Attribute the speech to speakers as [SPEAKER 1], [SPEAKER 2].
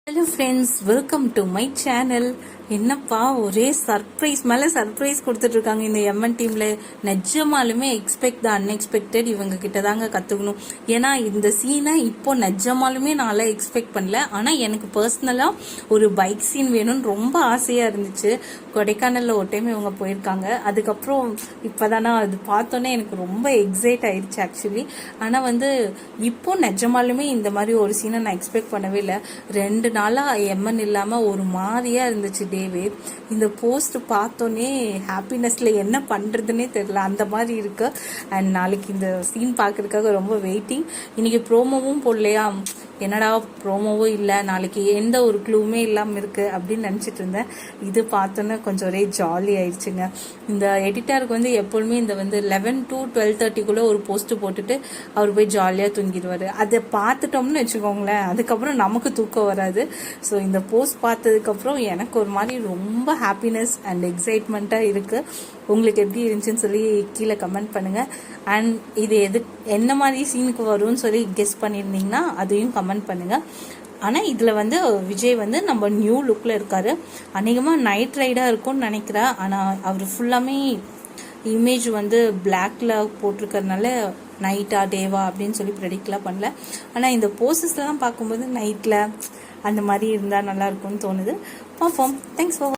[SPEAKER 1] Hello friends, welcome to my channel. என்னப்பா ஒரே surprise மேலே சர்ப்ரைஸ் கொடுத்துட்ருக்காங்க இந்த எம்என் டீமில். நிஜமாலுமே எக்ஸ்பெக்ட் த அன்எக்ஸ்பெக்டட் இவங்க கிட்ட தாங்க கற்றுக்கணும். ஏன்னா இந்த சீனை இப்போ நிஜமாலுமே நான் எக்ஸ்பெக்ட் பண்ணல. ஆனால் எனக்கு பர்சனலாக ஒரு பைக் சீன் வேணும்னு ரொம்ப ஆசையாக இருந்துச்சு. கொடைக்கானலில் ஒரு டைம் இவங்க போயிருக்காங்க. அதுக்கப்புறம் இப்போ தானே அது பார்த்தோன்னே எனக்கு ரொம்ப எக்ஸைட் ஆயிடுச்சு ஆக்சுவலி. ஆனால் இப்போ நிஜமாலுமே இந்த மாதிரி ஒரு சீனை நான் எக்ஸ்பெக்ட் பண்ணவே இல்லை. 2 நாளாக எம்என் இல்லாமல் ஒரு மாதிரியாக இருந்துச்சு டேவே. இந்த போஸ்ட் பார்த்தோன்னே ஹாப்பினஸ்ல என்ன பண்ணுறதுன்னே தெரியல, அந்த மாதிரி இருக்கு. அண்ட் நாளைக்கு இந்த சீன் பார்க்கறதுக்காக ரொம்ப வெயிட்டிங். இன்னைக்கு ப்ரோமோவும் போடலையா, என்னடா ப்ரோமோவும் இல்லை, நாளைக்கு எந்த ஒரு க்ளூவுமே இல்லாமல் இருக்கு அப்படின்னு நினச்சிட்டு இருந்தேன். இது பார்த்தோன்னே கொஞ்சம் ஒரே ஜாலி ஆயிடுச்சுங்க. இந்த எடிட்டருக்கு எப்பொழுதுமே இந்த 11 to 12:30 ஒரு போஸ்ட் போட்டுட்டு அவர் போய் ஜாலியாக தூங்கிடுவார். அதை பார்த்துட்டோம்னு வச்சுக்கோங்களேன், அதுக்கப்புறம் நமக்கு தூக்கம் வராது. ஸோ இந்த போஸ்ட் பார்த்ததுக்கப்புறம் எனக்கு ஒரு மாதிரி ரொம்ப ஹாப்பினஸ் அண்ட் எக்ஸைட்மெண்ட்டாக இருக்குது. உங்களுக்கு எப்படி இருந்துச்சுன்னு சொல்லி கீழே கமெண்ட் பண்ணுங்கள். அண்ட் இது என்ன மாதிரி சீனுக்கு வரும்னு சொல்லி கெஸ் பண்ணியிருந்தீங்கன்னா அதையும் கமெண்ட் பண்ணுங்கள். ஆனால் இதில் விஜய் நம்ம நியூ லுக்கில் இருக்கார். அநேகமாக நைட் ரைடாக இருக்கும்னு நினைக்கிறேன். ஆனால் அவர் ஃபுல்லாமே இமேஜ் பிளாக்ல போட்டிருக்கறனால நைட்டா டேவா அப்படின்னு சொல்லி ப்ரெடிக்ட்லாம் பண்ணல. ஆனால் இந்த போஸ்டர்ஸ்லாம் பார்க்கும்போது நைட்டில் அந்த மாதிரி இருந்தால் நல்லா இருக்கும்னு தோணுது. பார்ப்போம். Thanks for